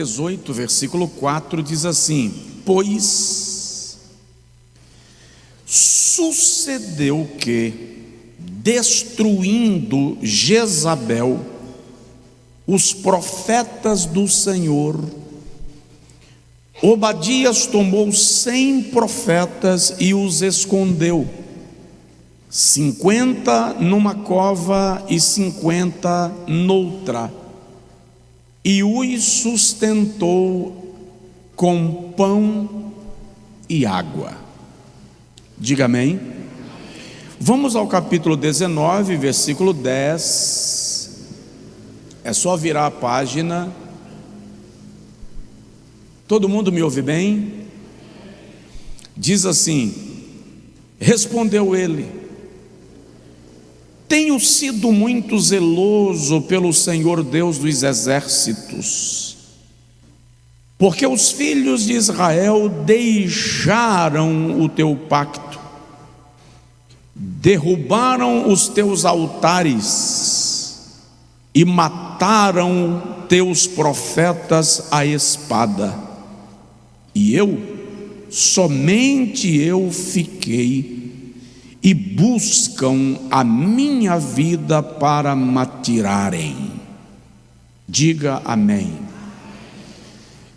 18, versículo 4 diz assim: pois sucedeu que, destruindo Jezabel os profetas do Senhor, Obadias tomou 100 profetas e os escondeu, 50 numa cova e 50 noutra, e os sustentou com pão e água. Diga amém. Vamos ao capítulo 19, versículo 10. É só virar a página. Todo mundo me ouve bem? Diz assim: respondeu ele: tenho sido muito zeloso pelo Senhor Deus dos exércitos, porque os filhos de Israel deixaram o teu pacto, derrubaram os teus altares e mataram teus profetas à espada. E eu, somente eu fiquei, e buscam a minha vida para me tirarem. Diga amém.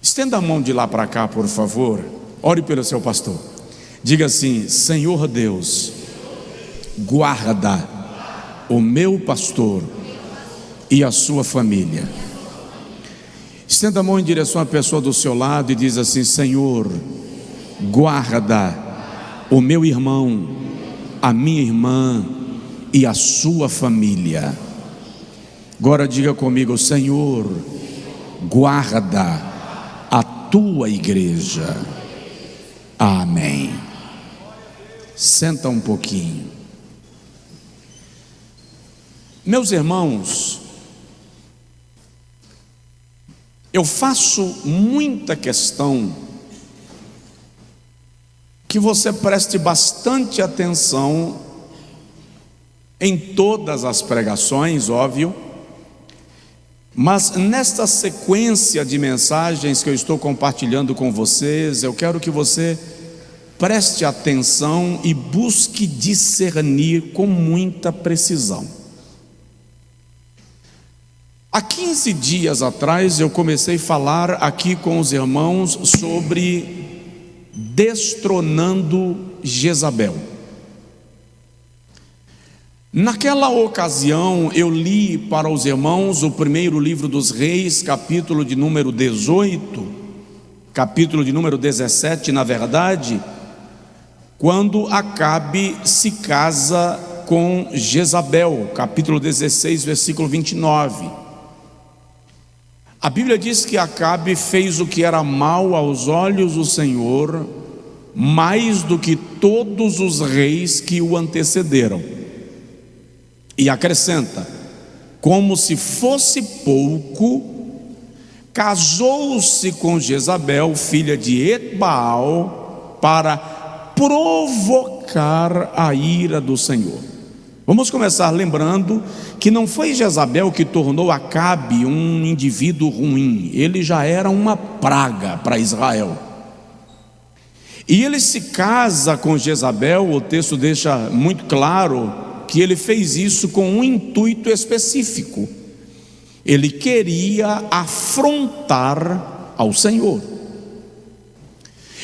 Estenda a mão de lá para cá, por favor. Ore pelo seu pastor. Diga assim: Senhor Deus, guarda o meu pastor e a sua família. Estenda a mão em direção à pessoa do seu lado e diz assim: Senhor, guarda o meu irmão, a minha irmã e a sua família. Agora diga comigo: Senhor, guarda a tua igreja. Amém. Senta um pouquinho. Meus irmãos, eu faço muita questão que você preste bastante atenção em todas as pregações, óbvio, mas nesta sequência de mensagens que eu estou compartilhando com vocês, eu quero que você preste atenção e busque discernir com muita precisão. Há 15 dias atrás eu comecei a falar aqui com os irmãos sobre destronando Jezabel. Naquela ocasião eu li para os irmãos o primeiro livro dos Reis, capítulo de número 18, capítulo de número 17, na verdade, quando Acabe se casa com Jezabel, capítulo 16, versículo 29. A Bíblia diz que Acabe fez o que era mal aos olhos do Senhor, mais do que todos os reis que o antecederam. E acrescenta: como se fosse pouco, casou-se com Jezabel, filha de Etbaal, para provocar a ira do Senhor. Vamos começar lembrando que não foi Jezabel que tornou Acabe um indivíduo ruim. Ele já era uma praga para Israel. E ele se casa com Jezabel. O texto deixa muito claro que ele fez isso com um intuito específico. Ele queria afrontar ao Senhor.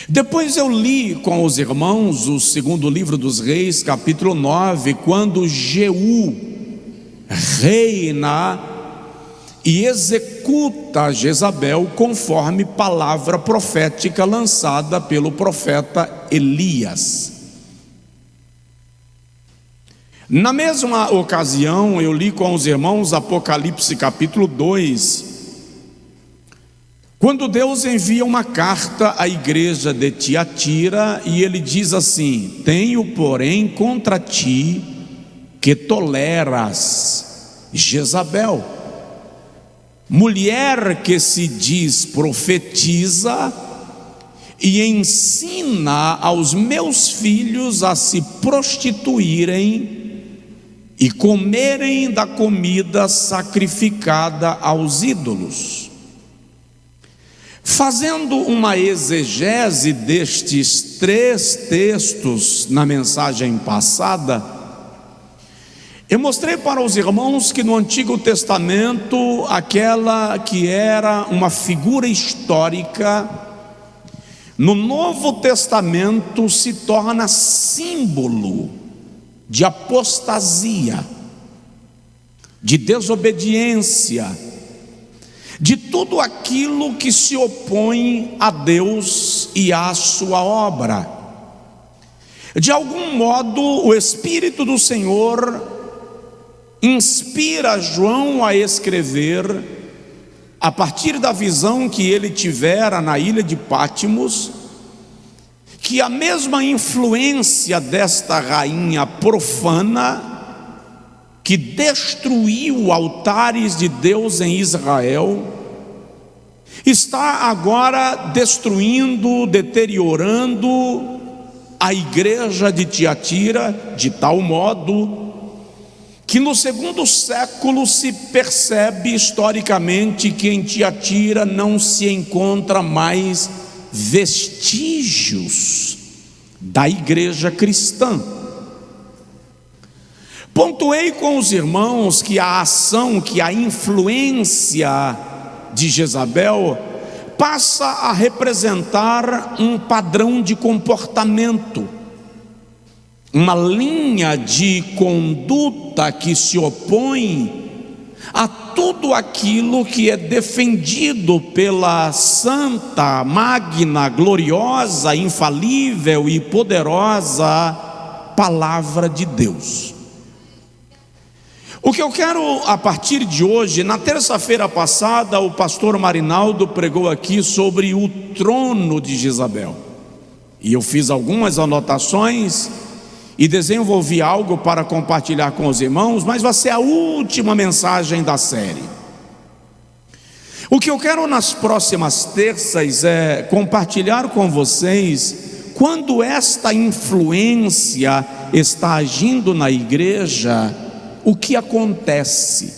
Depois eu li com os irmãos o segundo livro dos Reis, capítulo 9, quando Jeú reina e executa Jezabel conforme palavra profética lançada pelo profeta Elias. Na mesma ocasião eu li com os irmãos Apocalipse capítulo 2, quando Deus envia uma carta à igreja de Tiatira e ele diz assim: tenho porém contra ti que toleras Jezabel, mulher que se diz profetiza e ensina aos meus filhos a se prostituírem e comerem da comida sacrificada aos ídolos. Fazendo uma exegese destes 3 textos na mensagem passada, eu mostrei para os irmãos que no Antigo Testamento, aquela que era uma figura histórica, no Novo Testamento se torna símbolo de apostasia, de desobediência, de tudo aquilo que se opõe a Deus e à sua obra. De algum modo, o Espírito do Senhor inspira João a escrever, a partir da visão que ele tivera na ilha de Pátimos, que a mesma influência desta rainha profana, que destruiu altares de Deus em Israel, está agora destruindo, deteriorando a igreja de Tiatira, de tal modo que no 2º século se percebe historicamente que em Tiatira não se encontra mais vestígios da igreja cristã. Pontuei com os irmãos que a ação, que a influência de Jezabel passa a representar um padrão de comportamento, uma linha de conduta que se opõe a tudo aquilo que é defendido pela santa, magna, gloriosa, infalível e poderosa palavra de Deus. O que eu quero a partir de hoje, na terça-feira passada, o pastor Marinaldo pregou aqui sobre o trono de Jezabel, e eu fiz algumas anotações e desenvolvi algo para compartilhar com os irmãos, mas vai ser a última mensagem da série. O que eu quero nas próximas terças é compartilhar com vocês quando esta influência está agindo na igreja, o que acontece.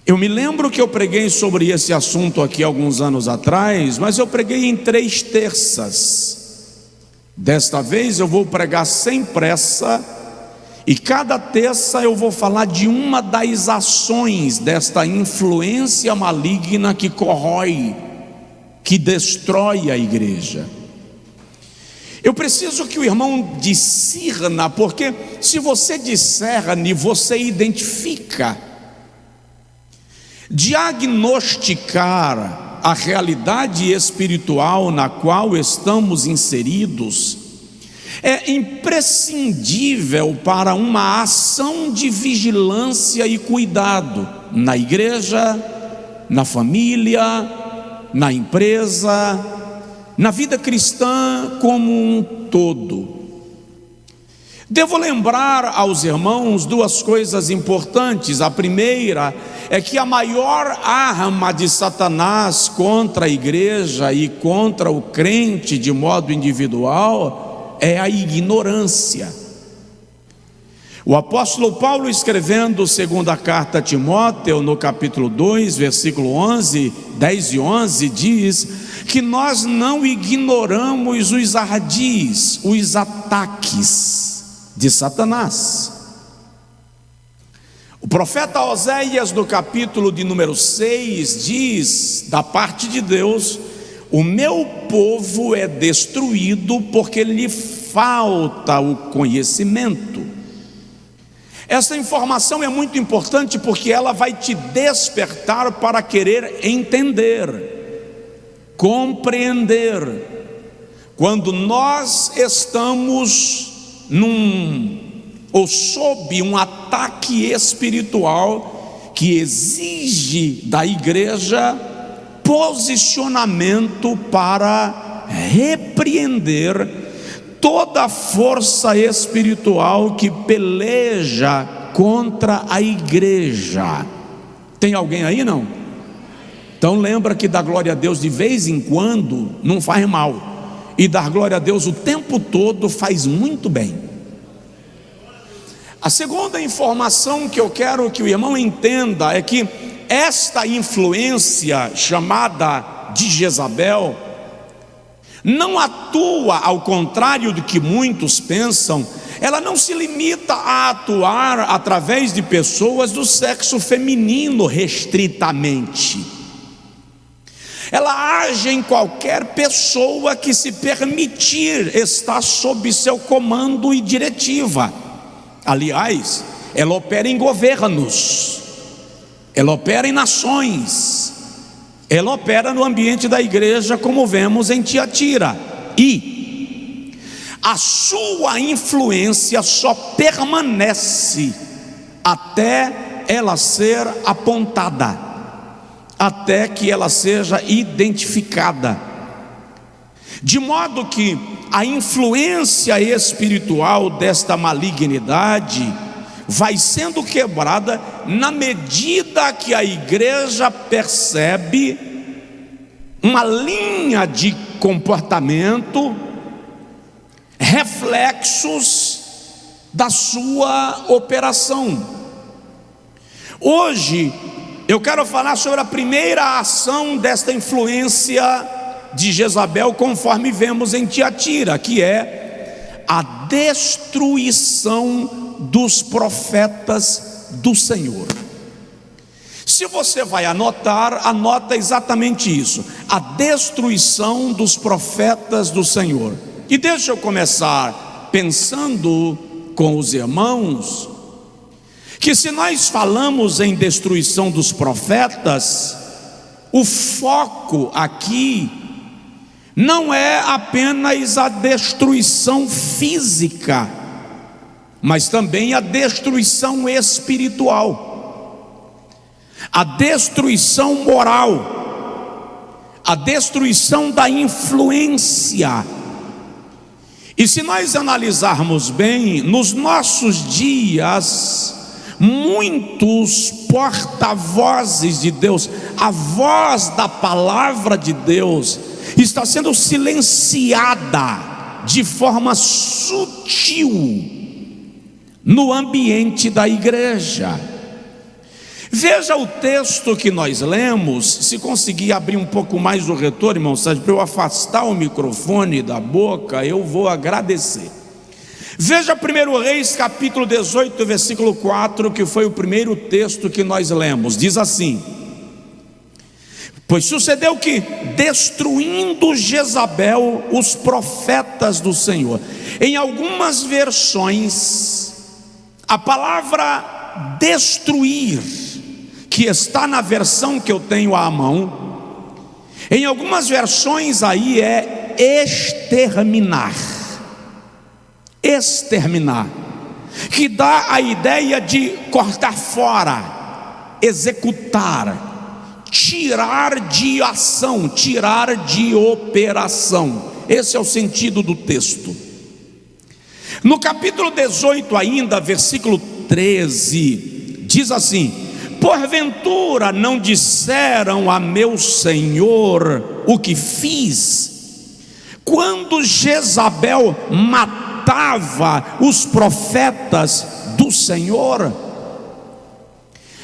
Eu me lembro que eu preguei sobre esse assunto aqui alguns anos atrás, mas eu preguei em 3 terças. Desta vez eu vou pregar sem pressa, e cada terça eu vou falar de uma das ações desta influência maligna que corrói, que destrói a igreja. Eu preciso que o irmão discirna, porque se você discerne, você identifica. Diagnosticar a realidade espiritual na qual estamos inseridos é imprescindível para uma ação de vigilância e cuidado na igreja, na família, na empresa, na vida cristã como um todo. Devo lembrar aos irmãos 2 coisas importantes. A primeira é que a maior arma de Satanás contra a igreja e contra o crente de modo individual é a ignorância. O apóstolo Paulo, escrevendo 2ª carta a Timóteo, no capítulo 2, versículo 10 e 11, diz que nós não ignoramos os ardis, os ataques de Satanás. O profeta Oséias, no capítulo de número 6, diz da parte de Deus: o meu povo é destruído porque lhe falta o conhecimento. Essa informação é muito importante porque ela vai te despertar para querer entender, compreender. Quando nós estamos ou sob um ataque espiritual que exige da igreja posicionamento para repreender toda a força espiritual que peleja contra a igreja. Tem alguém aí, não? Então lembra que dar glória a Deus de vez em quando não faz mal, e dar glória a Deus o tempo todo faz muito bem. A segunda informação que eu quero que o irmão entenda é que esta influência chamada de Jezabel não atua, ao contrário do que muitos pensam, ela não se limita a atuar através de pessoas do sexo feminino restritamente. Ela age em qualquer pessoa que se permitir estar sob seu comando e diretiva. Aliás, ela opera em governos, ela opera em nações, ela opera no ambiente da igreja, como vemos em Tiatira. E a sua influência só permanece até ela ser apontada, até que ela seja identificada. De modo que a influência espiritual desta malignidade vai sendo quebrada na medida que a igreja percebe uma linha de comportamento, reflexos da sua operação. Hoje eu quero falar sobre a primeira ação desta influência de Jezabel, conforme vemos em Tiatira, que é a destruição dos profetas do Senhor. Se você vai anotar, anota exatamente isso: a destruição dos profetas do Senhor. E deixa eu começar pensando com os irmãos que, se nós falamos em destruição dos profetas, o foco aqui não é apenas a destruição física, mas também a destruição espiritual, a destruição moral, a destruição da influência. E se nós analisarmos bem, nos nossos dias, muitos porta-vozes de Deus, a voz da palavra de Deus está sendo silenciada de forma sutil no ambiente da igreja. Veja o texto que nós lemos. Se conseguir abrir um pouco mais o retorno, irmão Sérgio, para eu afastar o microfone da boca, eu vou agradecer. Veja 1 Reis capítulo 18, versículo 4, que foi o primeiro texto que nós lemos. Diz assim: pois sucedeu que, destruindo Jezabel os profetas do Senhor. Em algumas versões, a palavra destruir, que está na versão que eu tenho à mão, em algumas versões aí é exterminar. Exterminar, que dá a ideia de cortar fora, executar, tirar de ação, tirar de operação. Esse é o sentido do texto. No capítulo 18 ainda, versículo 13, diz assim: porventura não disseram a meu senhor o que fiz, quando Jezabel matava os profetas do Senhor?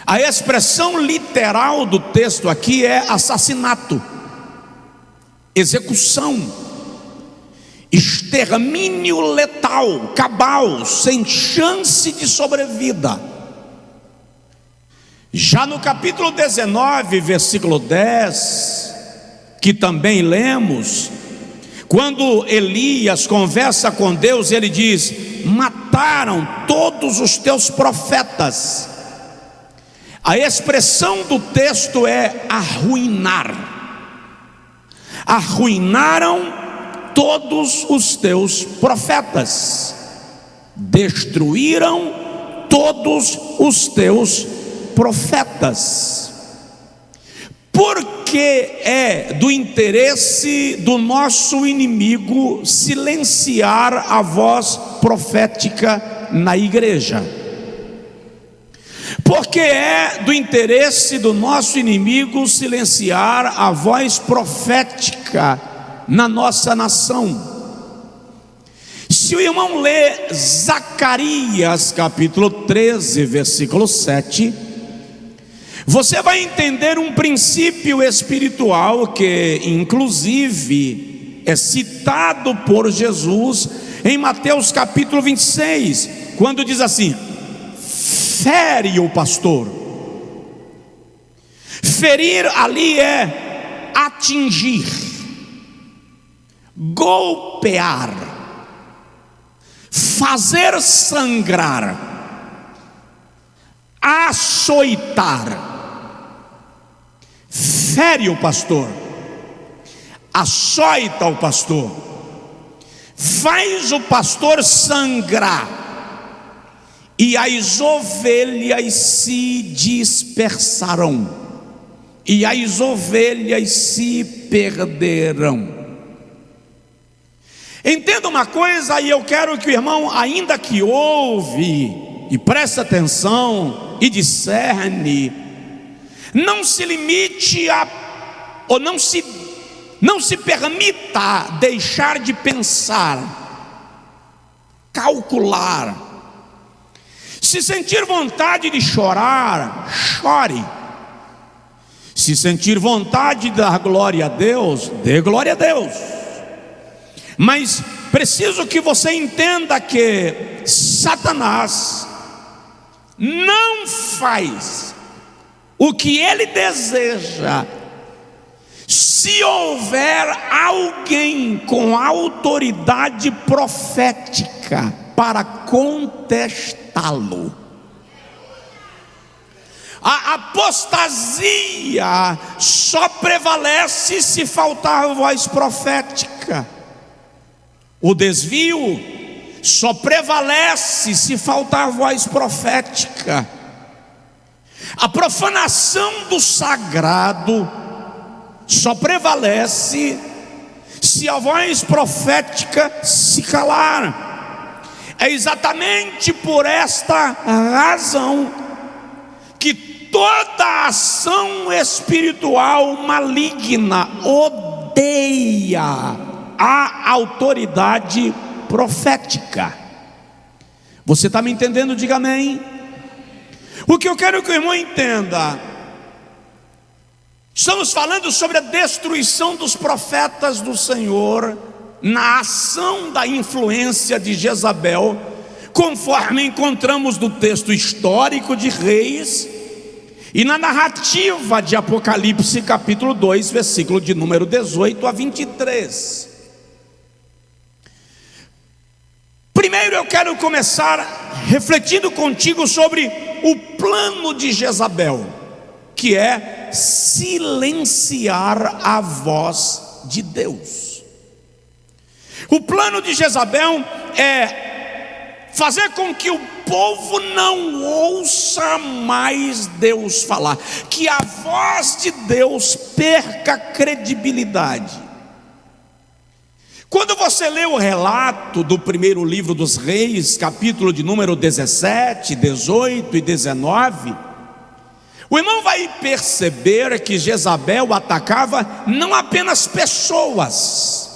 A expressão literal do texto aqui é assassinato, execução, extermínio letal, cabal, sem chance de sobrevida. Já no capítulo 19, versículo 10, que também lemos, quando Elias conversa com Deus, ele diz: mataram todos os teus profetas. A expressão do texto é arruinar. Arruinaram todos os teus profetas, destruíram todos os teus profetas. Porque é do interesse do nosso inimigo silenciar a voz profética na igreja. Porque é do interesse do nosso inimigo silenciar a voz profética na nossa nação. Se o irmão lê Zacarias capítulo 13, versículo 7, você vai entender um princípio espiritual que, inclusive, é citado por Jesus em Mateus capítulo 26, quando diz assim: fere o pastor. Ferir ali é atingir, golpear, fazer sangrar, açoitar. Fere o pastor, açoita o pastor, faz o pastor sangrar, e as ovelhas se dispersarão, e as ovelhas se perderão. Entenda uma coisa, e eu quero que o irmão, ainda que ouve e preste atenção e discerne, não se limite a, ou não se permita deixar de pensar, calcular. Se sentir vontade de chorar, chore. Se sentir vontade de dar glória a Deus, dê glória a Deus. Mas preciso que você entenda que Satanás não faz o que ele deseja se houver alguém com autoridade profética para contestá-lo. A apostasia só prevalece se faltar voz profética. O desvio só prevalece se faltar voz profética. A profanação do sagrado só prevalece se a voz profética se calar. É exatamente por esta razão que toda ação espiritual maligna odeia a autoridade profética. Você está me entendendo? Diga amém. O que eu quero que o irmão entenda, estamos falando sobre a destruição dos profetas do Senhor na ação da influência de Jezabel, conforme encontramos no texto histórico de Reis e na narrativa de Apocalipse capítulo 2, versículo de número 18 a 23. Primeiro eu quero começar refletindo contigo sobre o plano de Jezabel, que é silenciar a voz de Deus. O plano de Jezabel é fazer com que o povo não ouça mais Deus falar, que a voz de Deus perca credibilidade. Quando você lê o relato do primeiro livro dos Reis, capítulo de número 17, 18 e 19, o irmão vai perceber que Jezabel atacava não apenas pessoas,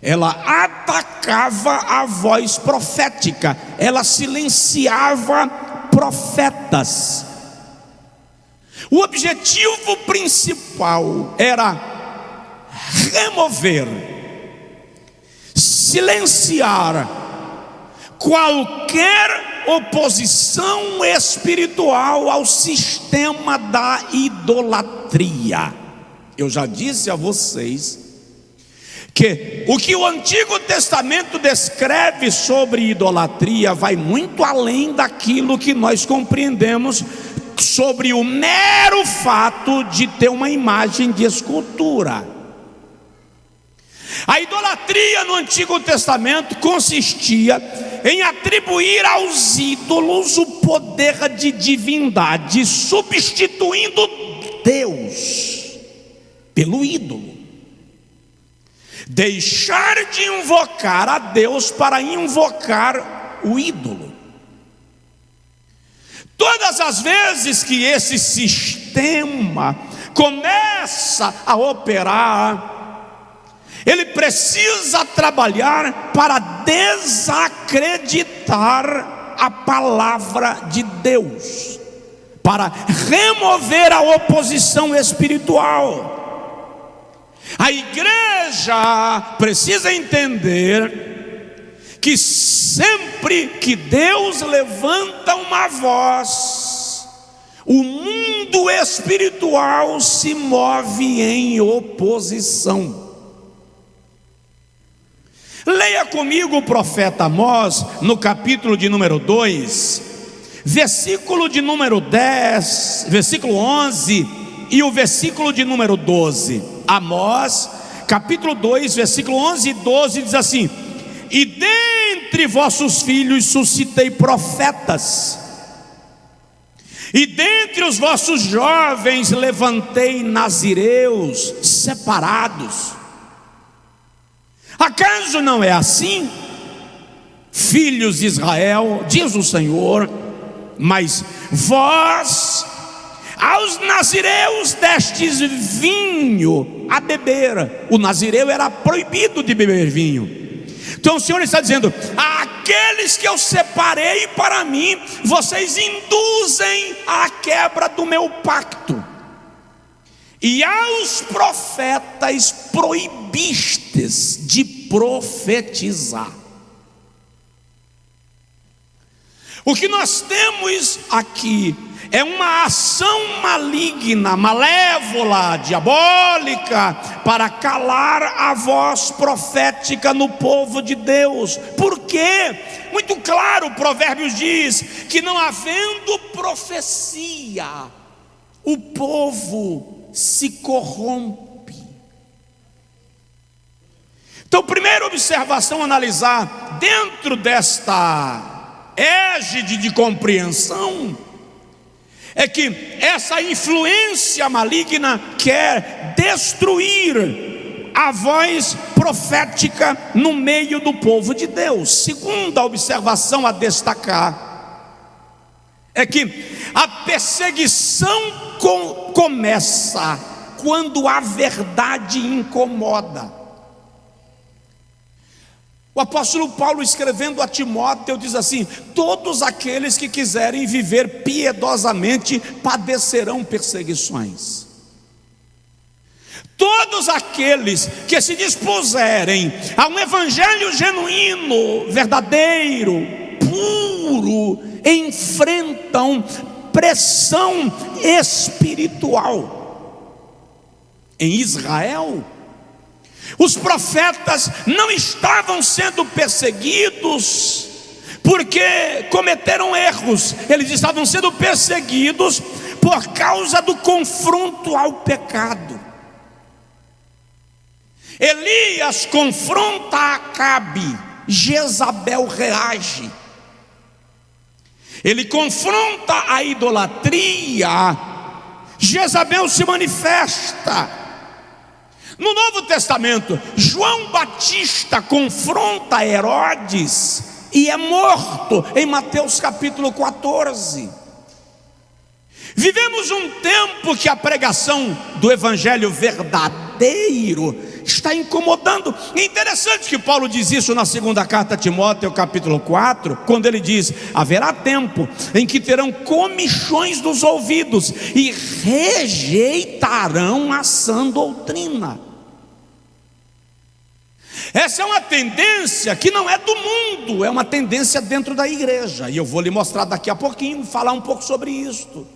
ela atacava a voz profética, ela silenciava profetas. O objetivo principal era remover, silenciar qualquer oposição espiritual ao sistema da idolatria. Eu já disse a vocês que o que o Antigo Testamento descreve sobre idolatria vai muito além daquilo que nós compreendemos sobre o mero fato de ter uma imagem de escultura. A idolatria no Antigo Testamento consistia em atribuir aos ídolos o poder de divindade, substituindo Deus pelo ídolo. Deixar de invocar a Deus para invocar o ídolo. Todas as vezes que esse sistema começa a operar, ele precisa trabalhar para desacreditar a palavra de Deus, para remover a oposição espiritual. A igreja precisa entender que sempre que Deus levanta uma voz, o mundo espiritual se move em oposição. Leia comigo o profeta Amós, no capítulo de número 2, versículo de número 10, versículo 11 e o versículo de número 12. Amós, capítulo 2, versículo 11 e 12, diz assim: e dentre vossos filhos suscitei profetas, e dentre os vossos jovens levantei nazireus separados. Acaso não é assim, filhos de Israel, diz o Senhor? Mas vós aos nazireus destes vinho a beber. O nazireu era proibido de beber vinho. Então o Senhor está dizendo: aqueles que eu separei para mim, vocês induzem à quebra do meu pacto. E aos profetas proibistes de profetizar. O que nós temos aqui é uma ação maligna, malévola, diabólica, para calar a voz profética no povo de Deus. Por quê? Muito claro, Provérbios diz que não havendo profecia, o povo se corrompe. Então, primeira observação a analisar dentro desta égide de compreensão é que essa influência maligna quer destruir a voz profética no meio do povo de Deus. Segunda observação a destacar é que a perseguição começa quando a verdade incomoda. O apóstolo Paulo, escrevendo a Timóteo, diz assim: todos aqueles que quiserem viver piedosamente padecerão perseguições. Todos aqueles que se dispuserem a um evangelho genuíno, verdadeiro, puro, enfrentam pressão espiritual. Em Israel, os profetas não estavam sendo perseguidos porque cometeram erros, eles estavam sendo perseguidos por causa do confronto ao pecado. Elias confronta Acabe, Jezabel reage. Ele confronta a idolatria, Jezabel se manifesta. No Novo Testamento, João Batista confronta Herodes e é morto em Mateus capítulo 14. Vivemos um tempo que a pregação do evangelho verdadeiro está incomodando. É interessante que Paulo diz isso na segunda carta a Timóteo capítulo 4, quando ele diz: haverá tempo em que terão comichões dos ouvidos e rejeitarão a sã doutrina. Essa é uma tendência que não é do mundo, é uma tendência dentro da igreja, e eu vou lhe mostrar daqui a pouquinho, falar um pouco sobre isso.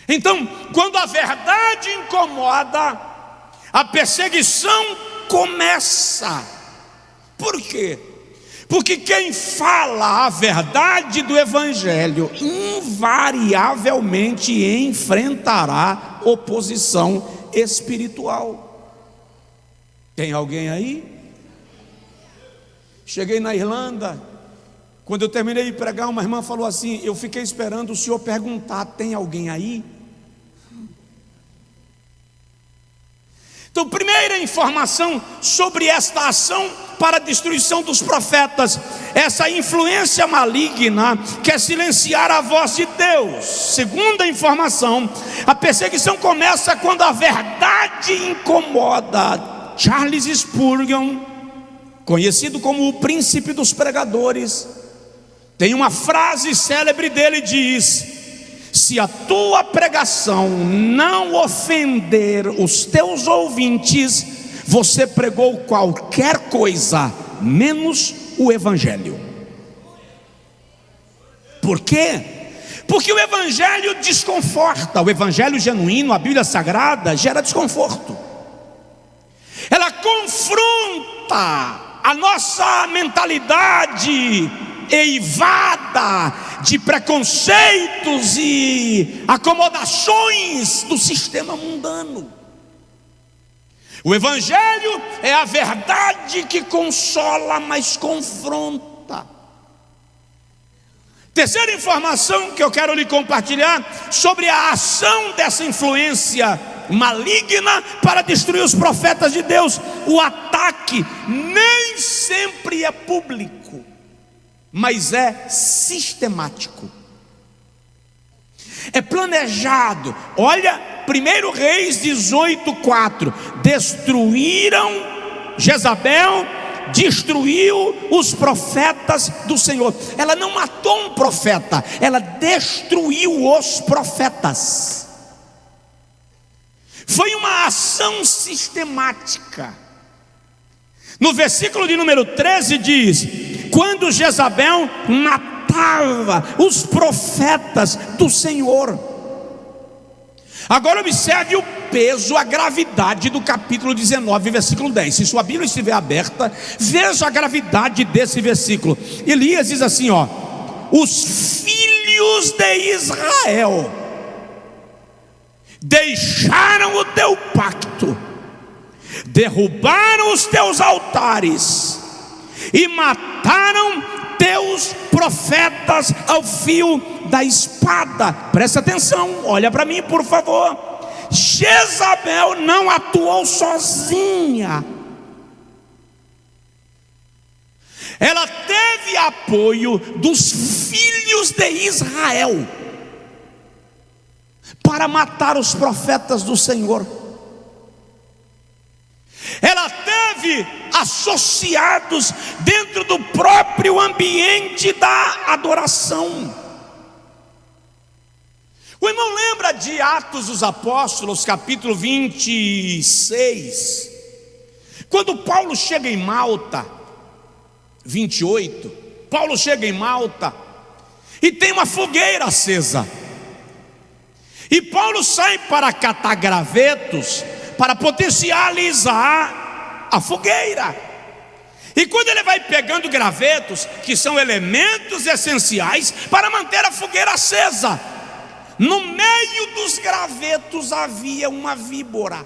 Então, quando a verdade incomoda, a perseguição começa. Por quê? Porque quem fala a verdade do evangelho invariavelmente enfrentará oposição espiritual. Tem alguém aí? Cheguei na Irlanda, quando eu terminei de pregar, uma irmã falou assim: eu fiquei esperando o senhor perguntar, tem alguém aí? Então, primeira informação sobre esta ação para a destruição dos profetas: essa influência maligna quer silenciar a voz de Deus. Segunda informação: a perseguição começa quando a verdade incomoda. Charles Spurgeon, conhecido como o príncipe dos pregadores, Tem uma frase célebre dele, diz: se a tua pregação não ofender os teus ouvintes, você pregou qualquer coisa menos o evangelho. Por quê? Porque o evangelho desconforta. O evangelho genuíno, a Bíblia Sagrada, gera desconforto. Ela confronta a nossa mentalidade eivada de preconceitos e acomodações do sistema mundano. O evangelho é a verdade que consola, mas confronta. Terceira informação que eu quero lhe compartilhar sobre a ação dessa influência maligna para destruir os profetas de Deus. O ataque nem sempre é público, mas é sistemático, é planejado. Olha, 1 Reis 18:4, destruíram Jezabel, destruiu os profetas do Senhor. Ela não matou um profeta, ela destruiu os profetas. Foi uma ação sistemática. No versículo de número 13 diz: quando Jezabel matava os profetas do Senhor. Agora observe o peso, a gravidade do capítulo 19, versículo 10. Se sua Bíblia estiver aberta, veja a gravidade desse versículo. Elias diz assim, ó: os filhos de Israel deixaram o teu pacto, derrubaram os teus altares e mataram teus profetas ao fio da espada. Presta atenção, olha para mim, por favor. Jezabel não atuou sozinha. Ela teve apoio dos filhos de Israel para matar os profetas do Senhor. Ela teve associados dentro do próprio ambiente da adoração. O irmão lembra de Atos dos Apóstolos, capítulo 26, quando Paulo chega em Malta, 28, Paulo chega em Malta e tem uma fogueira acesa, e Paulo sai para catar gravetos para potencializar a fogueira. E quando ele vai pegando gravetos, que são elementos essenciais para manter a fogueira acesa, no meio dos gravetos havia uma víbora.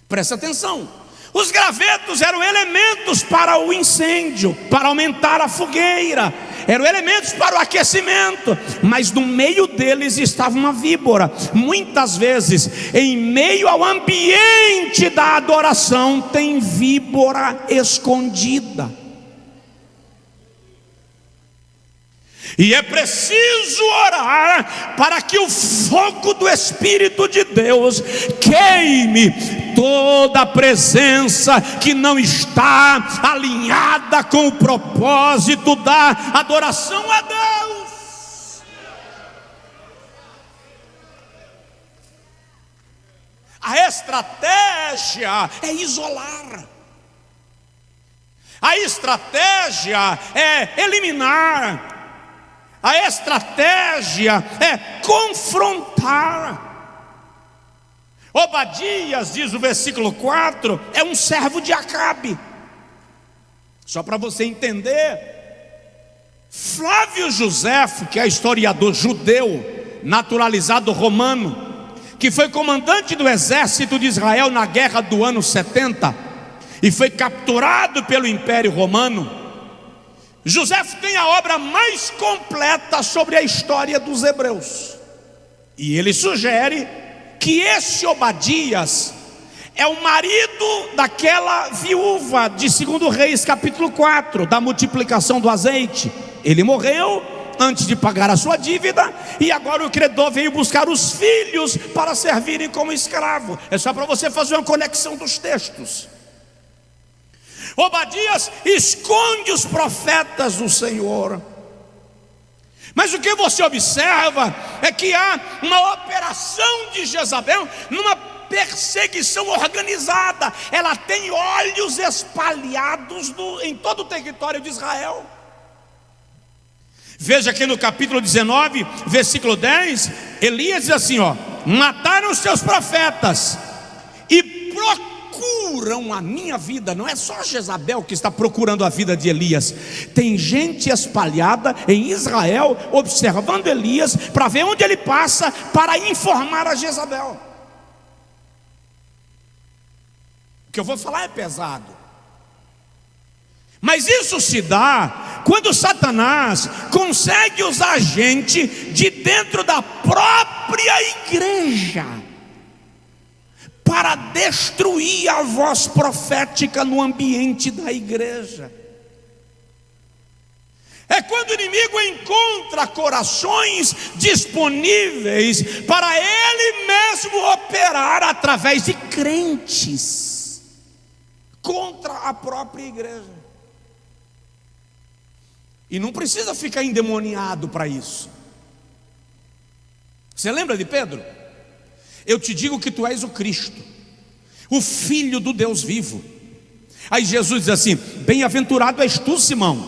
Presta atenção. Os gravetos eram elementos para o incêndio, para aumentar a fogueira, eram elementos para o aquecimento, mas no meio deles estava uma víbora. Muitas vezes, em meio ao ambiente da adoração, tem víbora escondida. E é preciso orar para que o fogo do Espírito de Deus queime toda a presença que não está alinhada com o propósito da adoração a Deus. A estratégia é isolar. A estratégia é eliminar. A estratégia é confrontar. Obadias, diz o versículo 4, é um servo de Acabe. Só para você entender, Flávio Joséfo, que é historiador judeu, naturalizado romano, que foi comandante do exército de Israel na guerra do ano 70 e foi capturado pelo Império Romano. Joséfo tem a obra mais completa sobre a história dos hebreus, e ele sugere que esse Obadias é o marido daquela viúva de 2 Reis capítulo 4, da multiplicação do azeite. Ele morreu antes de pagar a sua dívida, e agora o credor veio buscar os filhos para servirem como escravo. É só para você fazer uma conexão dos textos. Obadias esconde os profetas do Senhor. Mas o que você observa é que há uma operação de Jezabel numa perseguição organizada. Ela tem olhos espalhados em todo o território de Israel. Veja aqui no capítulo 19, versículo 10, Elias diz assim, mataram os seus profetas e procuram a minha vida. Não é só Jezabel que está procurando a vida de Elias. Tem gente espalhada em Israel observando Elias para ver onde ele passa, para informar a Jezabel. O que eu vou falar é pesado, mas isso se dá quando Satanás consegue usar gente de dentro da própria igreja para destruir a voz profética no ambiente da igreja. É quando o inimigo encontra corações disponíveis para ele mesmo operar através de crentes contra a própria igreja. E não precisa ficar endemoniado para isso. Você lembra de Pedro? Eu te digo que tu és o Cristo, o Filho do Deus vivo. Aí Jesus diz assim: bem-aventurado és tu, Simão,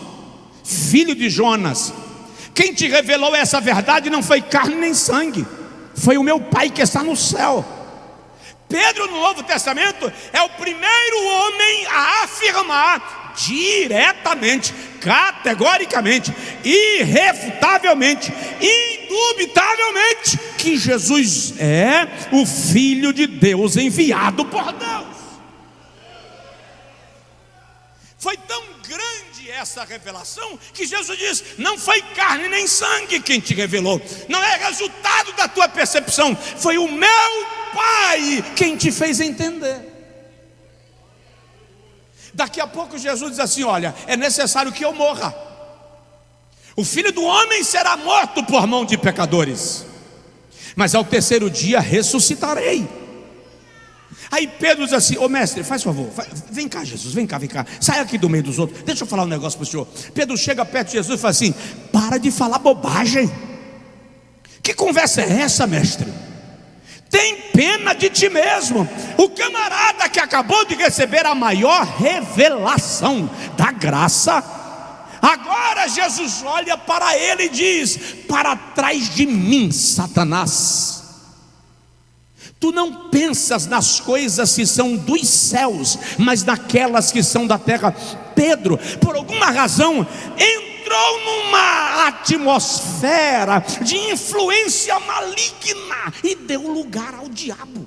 filho de Jonas. Quem te revelou essa verdade não foi carne nem sangue, foi o meu Pai que está no céu. Pedro, no Novo Testamento, é o primeiro homem a afirmar diretamente, categoricamente, irrefutavelmente, indubitavelmente, que Jesus é o Filho de Deus enviado por Deus. Foi tão grande essa revelação que Jesus diz: não foi carne nem sangue quem te revelou, não é resultado da tua percepção, foi o meu Pai quem te fez entender. Daqui a pouco Jesus diz assim: olha, é necessário que eu morra, o Filho do Homem será morto por mão de pecadores, mas ao terceiro dia ressuscitarei. Aí Pedro diz assim: ô mestre, faz favor, vem cá Jesus, vem cá, sai aqui do meio dos outros, deixa eu falar um negócio para o senhor. Pedro chega perto de Jesus e fala assim: para de falar bobagem. Que conversa é essa, mestre? Tem pena de ti mesmo. O camarada que acabou de receber a maior revelação da graça, agora Jesus olha para ele e diz: para trás de mim, Satanás. Tu não pensas nas coisas que são dos céus, mas naquelas que são da terra. Pedro, por alguma razão, entrou numa atmosfera de influência maligna e deu lugar ao diabo.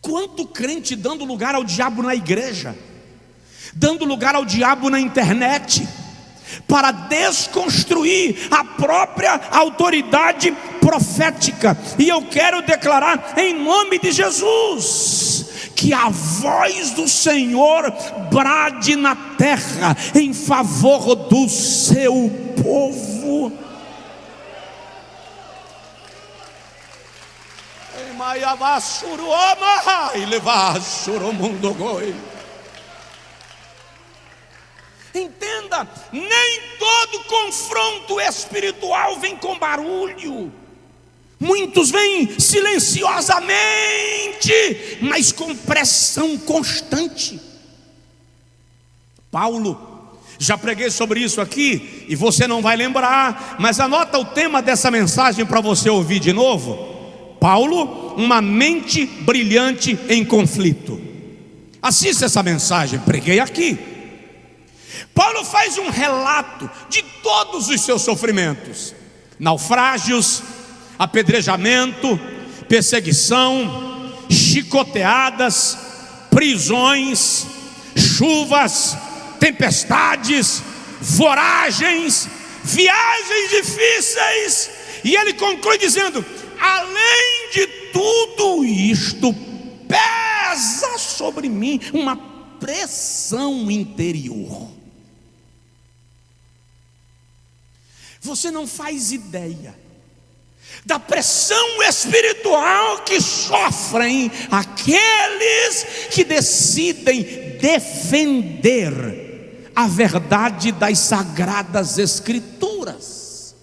Quanto crente dando lugar ao diabo na igreja, dando lugar ao diabo na internet, para desconstruir a própria autoridade profética. E eu quero declarar em nome de Jesus que a voz do Senhor brade na terra em favor do seu povo. Entenda, nem todo confronto espiritual vem com barulho. Muitos vêm silenciosamente, mas com pressão constante. Paulo, já preguei sobre isso aqui e você não vai lembrar, mas anota o tema dessa mensagem para você ouvir de novo. Paulo, uma mente brilhante em conflito. Assista essa mensagem, preguei aqui. Paulo faz um relato de todos os seus sofrimentos: naufrágios, apedrejamento, perseguição, chicoteadas, prisões, chuvas, tempestades, voragens, viagens difíceis. E ele conclui dizendo: além de tudo isto, pesa sobre mim uma pressão interior. Você não faz ideia da pressão espiritual que sofrem aqueles que decidem defender a verdade das sagradas escrituras.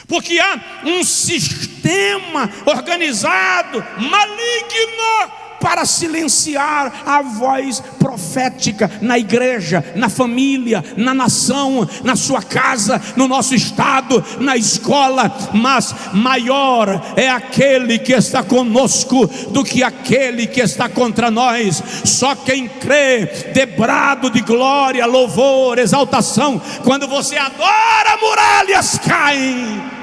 Porque há um sistema organizado, maligno, para silenciar a voz profética na igreja, na família, na nação, na sua casa, no nosso estado, na escola. Mas maior é aquele que está conosco do que aquele que está contra nós. Só quem crê, dê brado de glória, louvor, exaltação. Quando você adora, muralhas caem.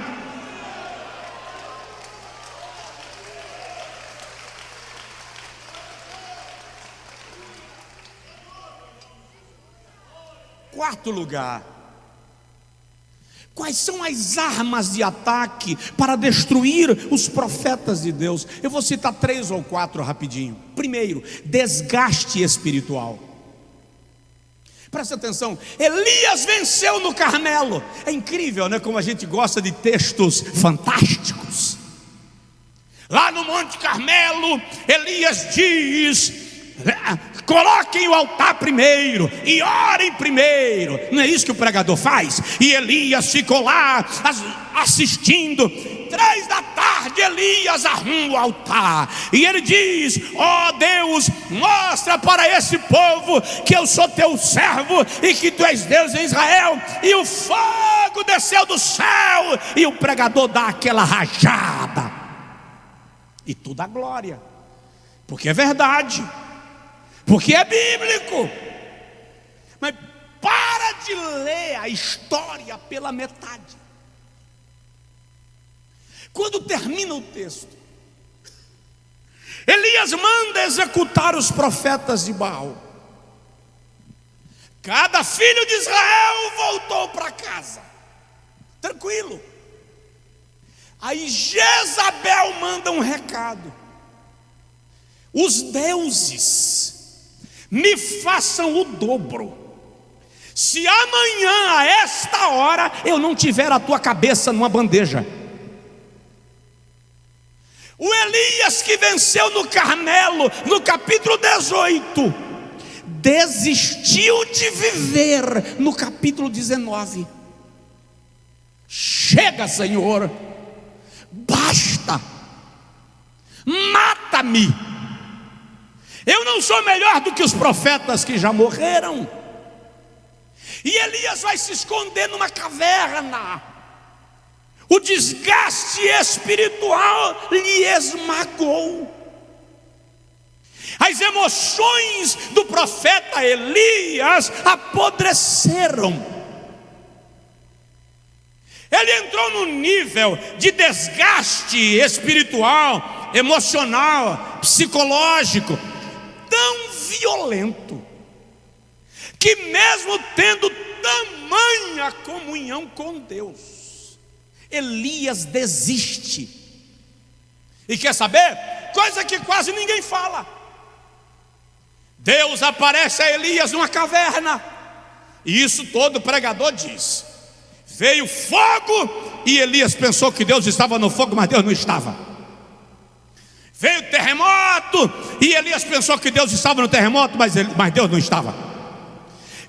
Quarto lugar, quais são as armas de ataque para destruir os profetas de Deus? Eu vou citar 3 ou 4 rapidinho. Primeiro, desgaste espiritual. Presta atenção, Elias venceu no Carmelo. É incrível, né? Como a gente gosta de textos fantásticos. Lá no Monte Carmelo, Elias diz: coloquem o altar primeiro e orem primeiro. Não é isso que o pregador faz? E Elias ficou lá assistindo. 3 da tarde Elias arruma o altar e ele diz: ó Deus, mostra para esse povo que eu sou teu servo e que tu és Deus em Israel. E o fogo desceu do céu e o pregador dá aquela rajada e tu dá glória, porque é verdade, porque é bíblico. Mas para de ler a história pela metade. Quando termina o texto, Elias manda executar os profetas de Baal. Cada filho de Israel voltou para casa, tranquilo. Aí Jezabel manda um recado: os deuses me façam o dobro, se amanhã a esta hora eu não tiver a tua cabeça numa bandeja. O Elias que venceu no Carmelo, no capítulo 18, desistiu de viver no capítulo 19. Chega, Senhor, basta, mata-me. Eu não sou melhor do que os profetas que já morreram. E Elias vai se esconder numa caverna. O desgaste espiritual lhe esmagou. As emoções do profeta Elias apodreceram. Ele entrou num nível de desgaste espiritual, emocional, psicológico tão violento, que mesmo tendo tamanha comunhão com Deus, Elias desiste. E quer saber? Coisa que quase ninguém fala. Deus aparece a Elias numa caverna, e isso todo pregador diz. Veio fogo e Elias pensou que Deus estava no fogo, mas Deus não estava. Veio terremoto e Elias pensou que Deus estava no terremoto, mas Deus não estava.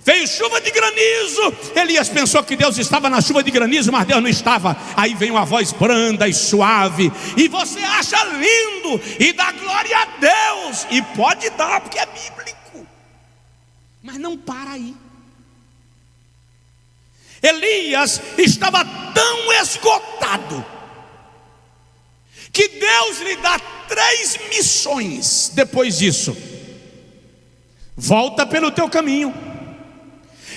Veio chuva de granizo, Elias pensou que Deus estava na chuva de granizo, mas Deus não estava. Aí vem uma voz branda e suave, e você acha lindo e dá glória a Deus, e pode dar porque é bíblico, mas não para aí. Elias estava tão esgotado que Deus lhe dá 3 missões depois disso. Volta pelo teu caminho,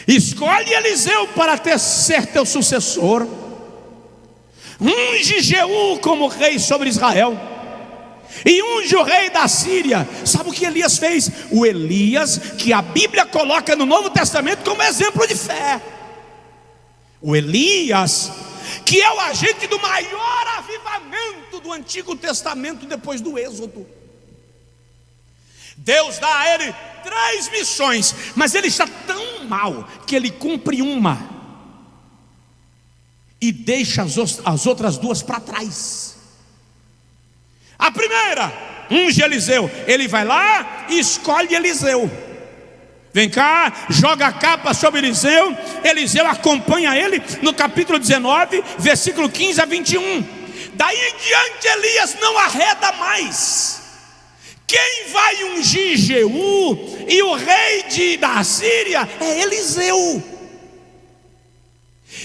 escolhe Eliseu para ser teu sucessor, unge Jeú como rei sobre Israel, e unge o rei da Síria. Sabe o que Elias fez? O Elias que a Bíblia coloca no Novo Testamento como exemplo de fé. O Elias que é o agente do maior avivamento do Antigo Testamento depois do Êxodo. Deus dá a ele 3 missões, mas ele está tão mal que ele cumpre uma e deixa as outras duas para trás. A primeira, unge Eliseu. Ele vai lá e escolhe Eliseu. Vem cá, joga a capa sobre Eliseu. Eliseu acompanha ele no capítulo 19, versículo 15 a 21. Daí em diante Elias não arreda mais. Quem vai ungir Jeú e o rei da Assíria é Eliseu.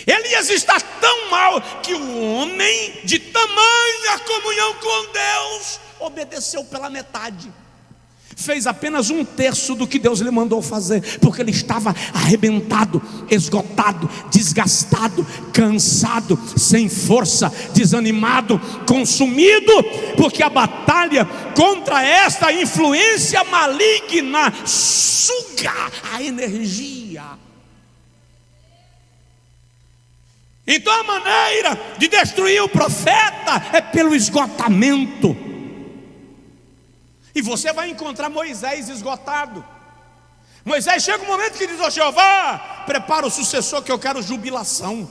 Elias está tão mal que o homem de tamanha comunhão com Deus obedeceu pela metade. Fez apenas 1/3 do que Deus lhe mandou fazer, porque ele estava arrebentado, esgotado, desgastado, cansado, sem força, desanimado, consumido, porque a batalha contra esta influência maligna suga a energia. Então a maneira de destruir o profeta é pelo esgotamento. E você vai encontrar Moisés esgotado. Moisés chega um momento que diz: ó Jeová, prepara o sucessor que eu quero jubilação.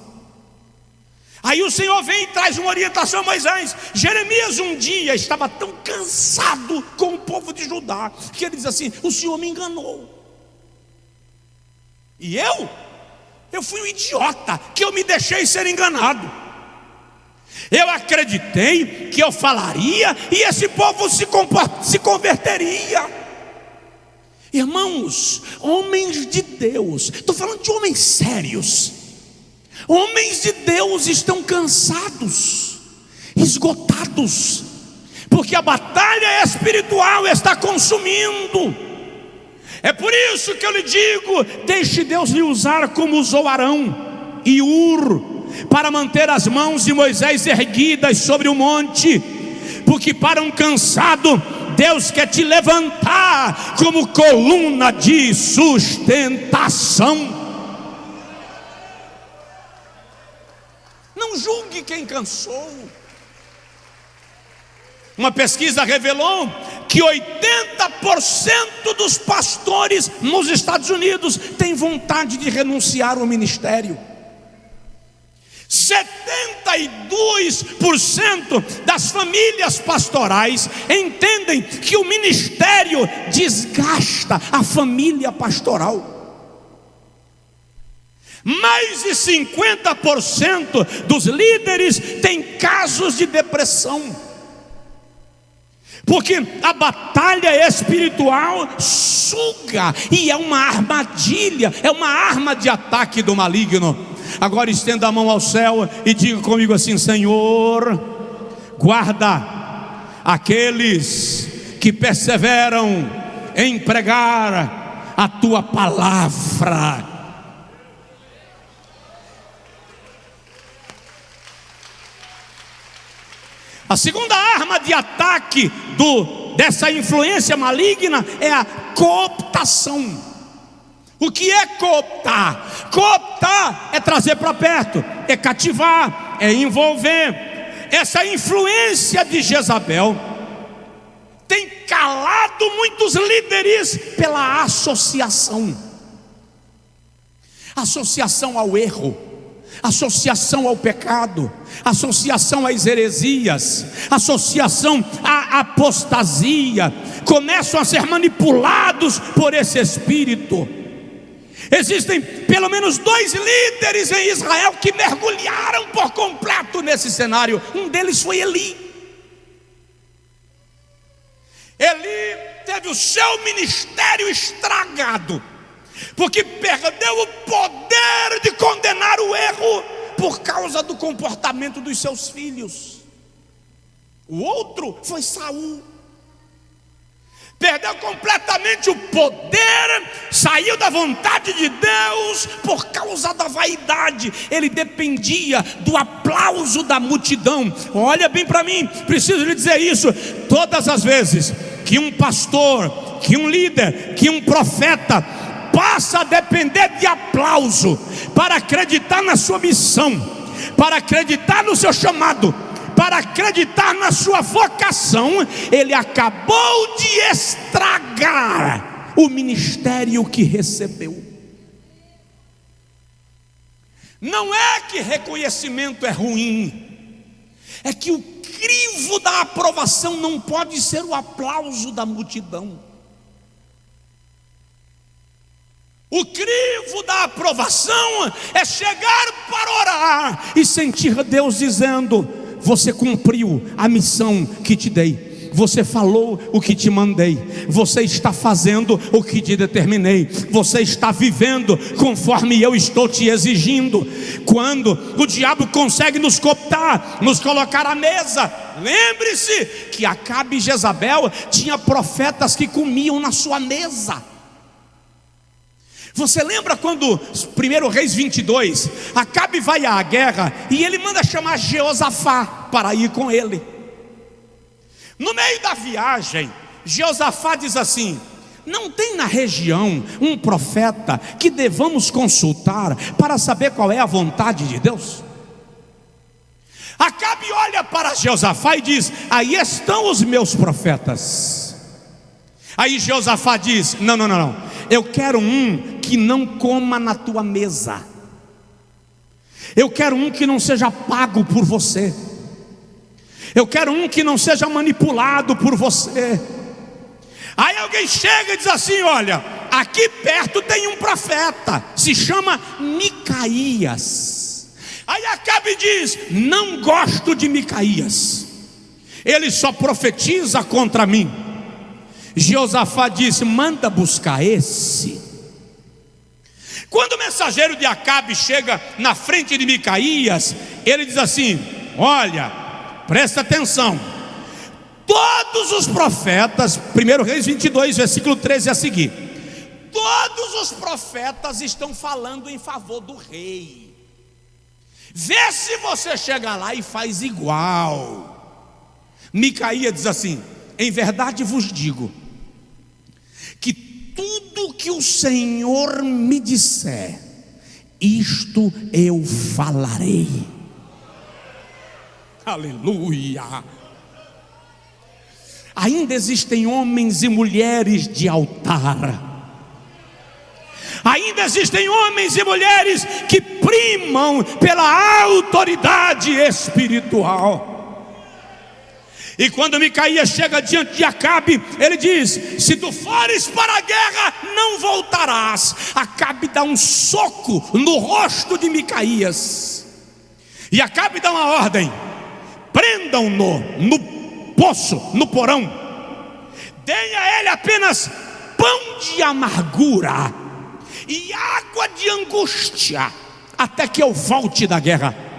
Aí o Senhor vem e traz uma orientação a Moisés. Jeremias um dia estava tão cansado com o povo de Judá que ele diz assim: o Senhor me enganou. E eu fui um idiota, que eu me deixei ser enganado. Eu acreditei que eu falaria e esse povo se converteria. Irmãos, homens de Deus, estou falando de homens sérios. Homens de Deus estão cansados, esgotados, porque a batalha espiritual está consumindo. É por isso que eu lhe digo: deixe Deus lhe usar como usou Arão e Ur, para manter as mãos de Moisés erguidas sobre o monte, porque para um cansado Deus quer te levantar como coluna de sustentação. Não julgue quem cansou. Uma pesquisa revelou que 80% dos pastores nos Estados Unidos têm vontade de renunciar ao ministério. 72% das famílias pastorais entendem que o ministério desgasta a família pastoral. Mais de 50% dos líderes têm casos de depressão, porque a batalha espiritual suga, e é uma armadilha, é uma arma de ataque do maligno. Agora estenda a mão ao céu e diga comigo assim: Senhor, guarda aqueles que perseveram em pregar a tua palavra. A segunda arma de ataque dessa influência maligna é a cooptação. O que é cooptar? Cooptar é trazer para perto, é cativar, é envolver. Essa influência de Jezabel tem calado muitos líderes pela associação. Associação ao erro, associação ao pecado, associação às heresias, associação à apostasia. Começam a ser manipulados por esse espírito. Existem pelo menos 2 líderes em Israel que mergulharam por completo nesse cenário. Um deles foi Eli. Eli teve o seu ministério estragado, porque perdeu o poder de condenar o erro por causa do comportamento dos seus filhos. O outro foi Saul. Perdeu completamente o poder, saiu da vontade de Deus por causa da vaidade. Ele dependia do aplauso da multidão. Olha bem para mim, preciso lhe dizer isso. Todas as vezes que um pastor, que um líder, que um profeta passa a depender de aplauso para acreditar na sua missão, para acreditar no seu chamado, para acreditar na sua vocação, ele acabou de estragar o ministério que recebeu. Não é que reconhecimento é ruim, é que o crivo da aprovação não pode ser o aplauso da multidão. O crivo da aprovação é chegar para orar e sentir Deus dizendo: você cumpriu a missão que te dei, você falou o que te mandei, você está fazendo o que te determinei, você está vivendo conforme eu estou te exigindo. Quando o diabo consegue nos cooptar, nos colocar à mesa, lembre-se que Acabe e Jezabel tinha profetas que comiam na sua mesa. Você lembra quando, 1 Reis 22, Acabe vai à guerra e ele manda chamar Jeosafá para ir com ele. No meio da viagem, Jeosafá diz assim: não tem na região um profeta que devamos consultar para saber qual é a vontade de Deus? Acabe olha para Jeosafá e diz: aí estão os meus profetas. Aí Jeosafá diz: não, eu quero um que não coma na tua mesa, eu quero um que não seja pago por você, eu quero um que não seja manipulado por você. Aí alguém chega e diz assim: olha, aqui perto tem um profeta, se chama Micaías. Aí Acabe diz: não gosto de Micaías, ele só profetiza contra mim. Jeosafá disse: manda buscar esse. Quando o mensageiro de Acabe chega na frente de Micaías, ele diz assim: olha, presta atenção, todos os profetas, 1 Reis 22, versículo 13 a seguir, todos os profetas estão falando em favor do rei. Vê se você chega lá e faz igual. Micaías diz assim: em verdade vos digo que tudo que o Senhor me disser, isto eu falarei. Aleluia. Ainda existem homens e mulheres de altar, ainda existem homens e mulheres que primam pela autoridade espiritual. E quando Micaías chega diante de Acabe, ele diz: se tu fores para a guerra, não voltarás. Acabe dá um soco no rosto de Micaías, e Acabe dá uma ordem: prendam-no no poço, no porão, deem a ele apenas pão de amargura e água de angústia, até que eu volte da guerra.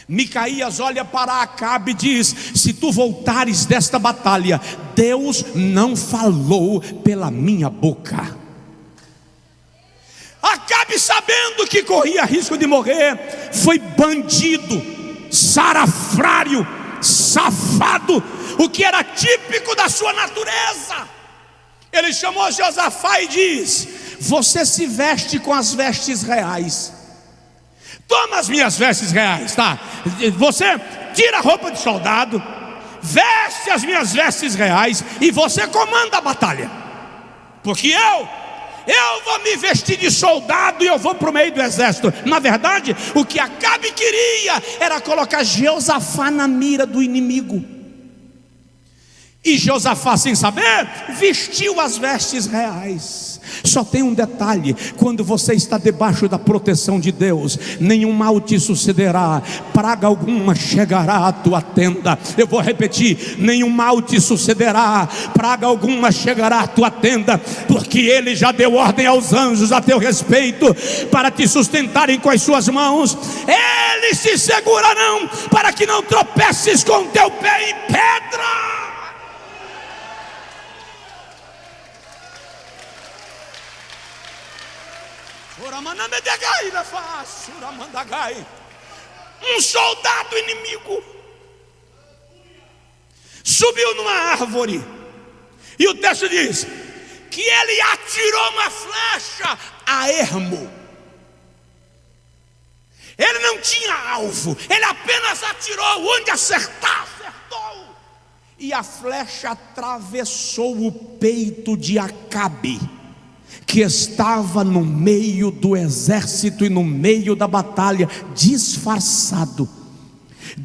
Micaías olha para Acabe e diz: se tu voltares desta batalha, Deus não falou pela minha boca. Acabe, sabendo que corria risco de morrer, foi bandido, salafrário, safado, o que era típico da sua natureza. Ele chamou Josafá e diz: você se veste com as vestes reais, toma as minhas vestes reais, tá? Você tira a roupa de soldado, veste as minhas vestes reais e você comanda a batalha, porque eu vou me vestir de soldado e eu vou para o meio do exército. Na verdade, o que Acabe queria era colocar Josafá na mira do inimigo. E Josafá, sem saber, vestiu as vestes reais. Só tem um detalhe: quando você está debaixo da proteção de Deus, nenhum mal te sucederá, praga alguma chegará à tua tenda. Eu vou repetir: nenhum mal te sucederá, praga alguma chegará à tua tenda, porque Ele já deu ordem aos anjos a teu respeito, para te sustentarem com as suas mãos. Eles te segurarão, para que não tropeces com teu pé em pedra. Um soldado inimigo subiu numa árvore, e o texto diz que ele atirou uma flecha a ermo. Ele não tinha alvo, ele apenas atirou, onde acertar, acertou, e a flecha atravessou o peito de Acabe. que estava no meio do exército e no meio da batalha, disfarçado.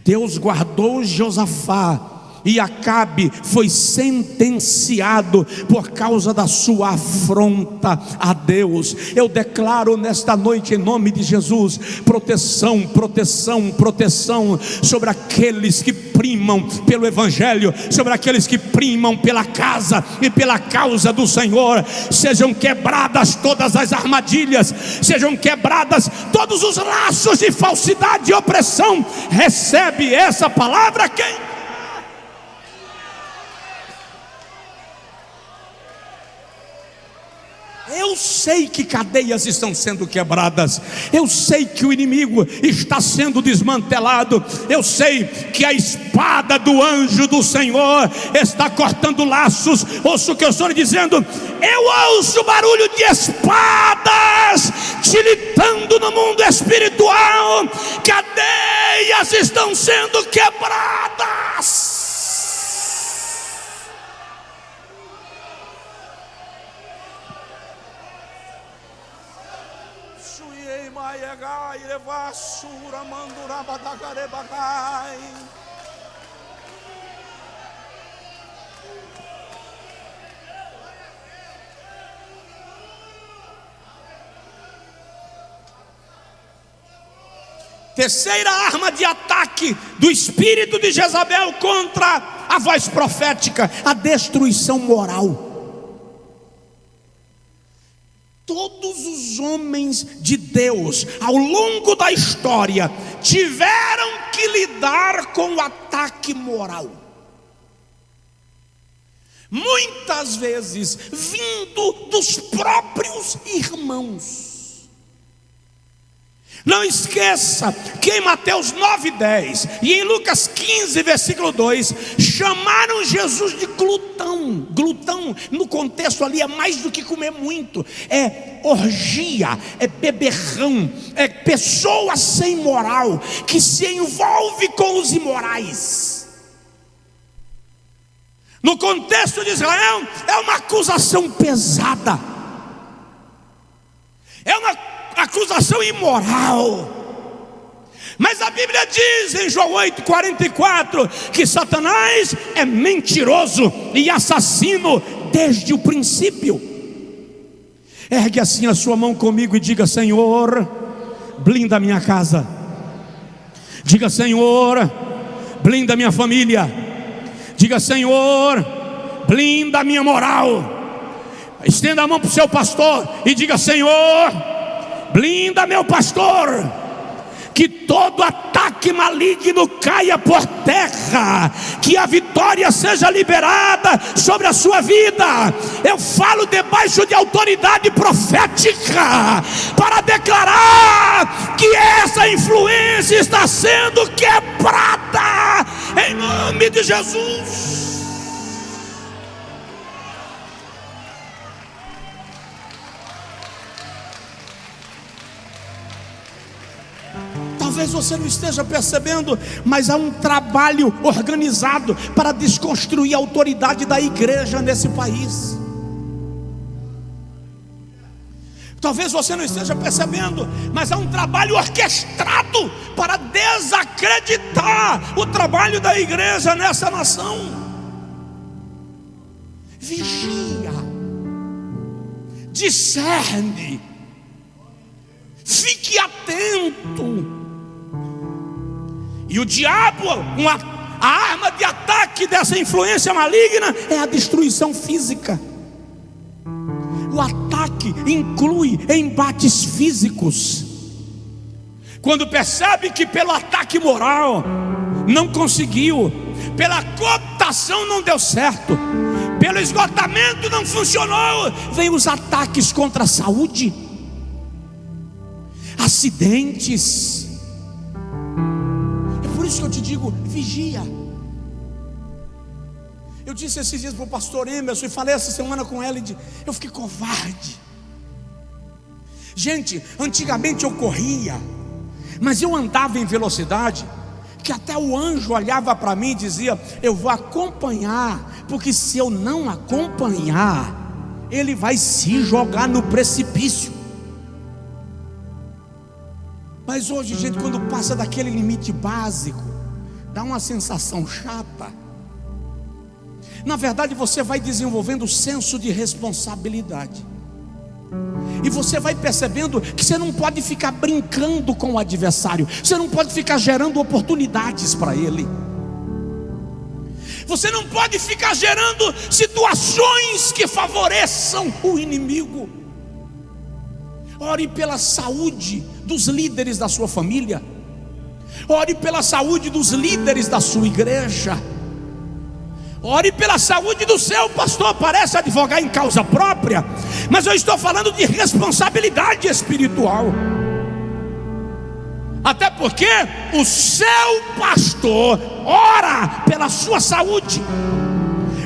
Deus guardou Josafá, e Acabe foi sentenciado por causa da sua afronta a Deus. Eu declaro nesta noite, em nome de Jesus, proteção, proteção, proteção sobre aqueles que primam pelo Evangelho, sobre aqueles que primam pela casa e pela causa do Senhor. Sejam quebradas todas as armadilhas, sejam quebradas todos os laços de falsidade e opressão. Recebe essa palavra quem? Eu sei que cadeias estão sendo quebradas, eu sei que o inimigo está sendo desmantelado, eu sei que a espada do anjo do Senhor está cortando laços. Ouço o que eu estou lhe dizendo, eu ouço barulho de espadas tiritando no mundo espiritual, cadeias estão sendo quebradas. Terceira arma de ataque do espírito de Jezabel contra a voz profética: a destruição moral. Todos os homens de Deus ao longo da história tiveram que lidar com o ataque moral, muitas vezes vindo dos próprios irmãos. Não esqueça que em Mateus 9:10 e em Lucas 15, versículo 2, chamaram Jesus de glutão. Glutão no contexto ali é mais do que comer muito, é orgia, é beberrão, é pessoa sem moral, que se envolve com os imorais. No contexto de Israel é uma acusação pesada, é uma acusação imoral. Mas a Bíblia diz em João 8:44 que Satanás é mentiroso e assassino desde o princípio. Ergue assim a sua mão comigo e diga: Senhor, blinda a minha casa. Diga: Senhor, blinda a minha família. Diga: Senhor, blinda a minha moral. Estenda a mão para o seu pastor e diga: Senhor, blinda meu pastor, que todo ataque maligno caia por terra, que a vitória seja liberada sobre a sua vida. Eu falo debaixo de autoridade profética para declarar que essa influência está sendo quebrada em nome de Jesus. Talvez você não esteja percebendo, mas há um trabalho organizado para desconstruir a autoridade da igreja nesse país. Talvez você não esteja percebendo, mas há um trabalho orquestrado para desacreditar o trabalho da igreja nessa nação. Vigia, discerne, fique atento. E o diabo, a arma de ataque dessa influência maligna é a destruição física. O ataque inclui embates físicos. Quando percebe que pelo ataque moral não conseguiu, pela cooptação não deu certo, pelo esgotamento não funcionou, vem os ataques contra a saúde, acidentes. Por isso que eu te digo, vigia. Eu disse esses dias para o pastor Emerson, e falei essa semana com ela, eu fiquei covarde. Gente, antigamente eu corria, mas eu andava em velocidade, que até o anjo olhava para mim e dizia: eu vou acompanhar, porque se eu não acompanhar, ele vai se jogar no precipício. Mas hoje, gente, quando passa daquele limite básico, dá uma sensação chata. Na verdade, você vai desenvolvendo o senso de responsabilidade. E você vai percebendo que você não pode ficar brincando com o adversário. Você não pode ficar gerando oportunidades para ele. Você não pode ficar gerando situações que favoreçam o inimigo. Ore pela saúde dos líderes da sua família. Ore pela saúde dos líderes da sua igreja. Ore pela saúde do seu pastor. Parece advogar em causa própria, mas eu estou falando de responsabilidade espiritual. Até porque o seu pastor ora pela sua saúde.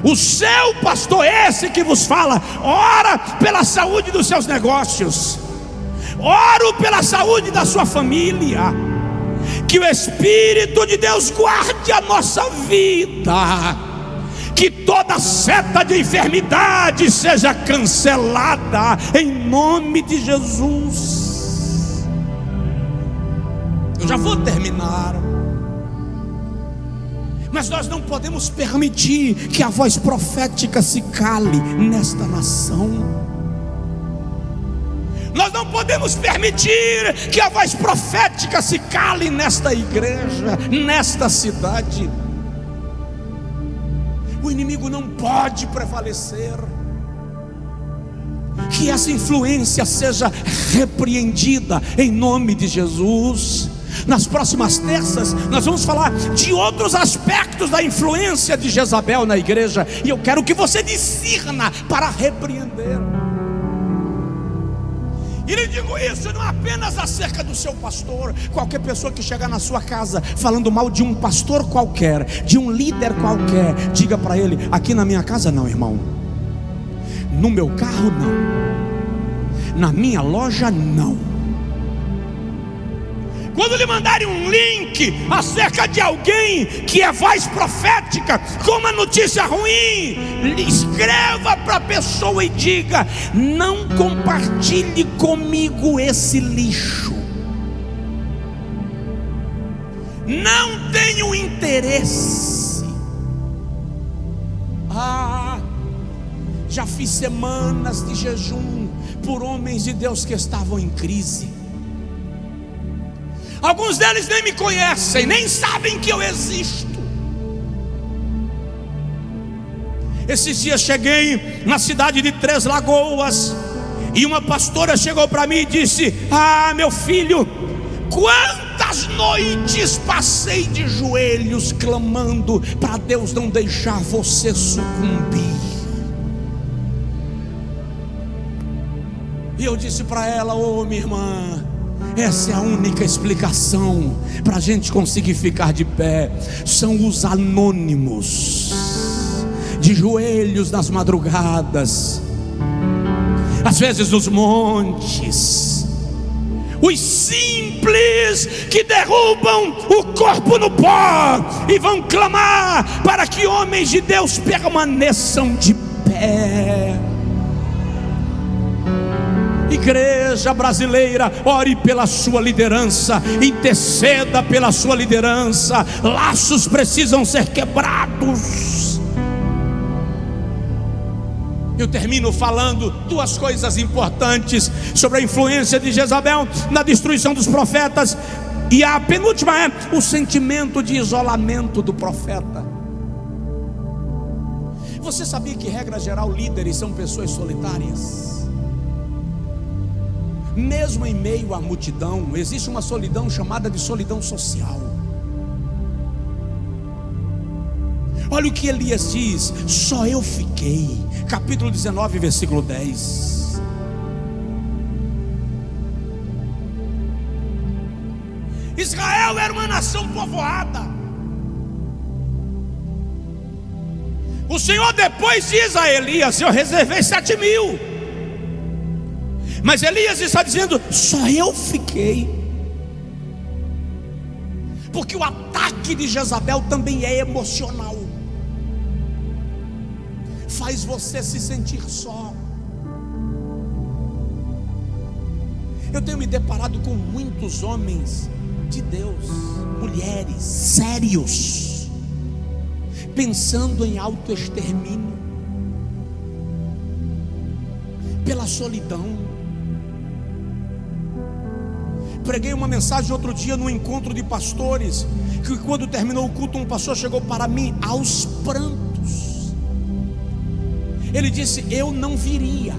O seu pastor, esse que vos fala, ora pela saúde dos seus negócios. Oro pela saúde da sua família. Que o Espírito de Deus guarde a nossa vida. Que toda seta de enfermidade seja cancelada em nome de Jesus. Eu já vou terminar. Mas nós não podemos permitir que a voz profética se cale nesta nação. Nós não podemos permitir que a voz profética se cale nesta igreja, nesta cidade. O inimigo não pode prevalecer. Que essa influência seja repreendida em nome de Jesus. Nas próximas terças nós vamos falar de outros aspectos da influência de Jezabel na igreja, e eu quero que você discirna para repreender. E lhe digo isso não apenas acerca do seu pastor. Qualquer pessoa que chegar na sua casa falando mal de um pastor qualquer, de um líder qualquer, diga para ele: aqui na minha casa não, irmão. No meu carro não. Na minha loja não. Quando lhe mandarem um link acerca de alguém que é voz profética com uma notícia ruim, escreva para a pessoa e diga: não compartilhe comigo esse lixo. Não tenho interesse. Já fiz semanas de jejum por homens de Deus que estavam em crise. Alguns deles nem me conhecem, nem sabem que eu existo. Esses dias cheguei na cidade de Três Lagoas, e uma pastora chegou para mim e disse: meu filho, quantas noites passei de joelhos clamando para Deus não deixar você sucumbir. E eu disse para ela: minha irmã, essa é a única explicação para a gente conseguir ficar de pé. São os anônimos, de joelhos nas madrugadas, às vezes nos montes, os simples que derrubam o corpo no pó e vão clamar para que homens de Deus permaneçam de pé. Igreja brasileira, ore pela sua liderança, interceda pela sua liderança. Laços precisam ser quebrados. Eu termino falando duas coisas importantes sobre a influência de Jezabel na destruição dos profetas, e a penúltima é o sentimento de isolamento do profeta. Você sabia que, regra geral, líderes são pessoas solitárias? Mesmo em meio à multidão, existe uma solidão chamada de solidão social. Olha o que Elias diz: só eu fiquei. Capítulo 19, versículo 10. Israel era uma nação povoada. O Senhor depois diz a Elias: eu reservei 7.000. Mas Elias está dizendo: só eu fiquei. Porque o ataque de Jezabel também é emocional. Faz você se sentir só. Eu tenho me deparado com muitos homens de Deus, mulheres sérios, pensando em autoextermínio, pela solidão. Preguei uma mensagem outro dia no encontro de pastores, que quando terminou o culto, um pastor chegou para mim aos prantos. Ele disse: eu não viria,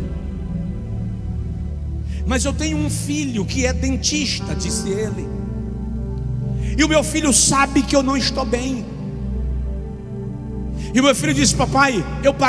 mas eu tenho um filho que é dentista, disse ele, e o meu filho sabe que eu não estou bem. E o meu filho disse: papai, eu paguei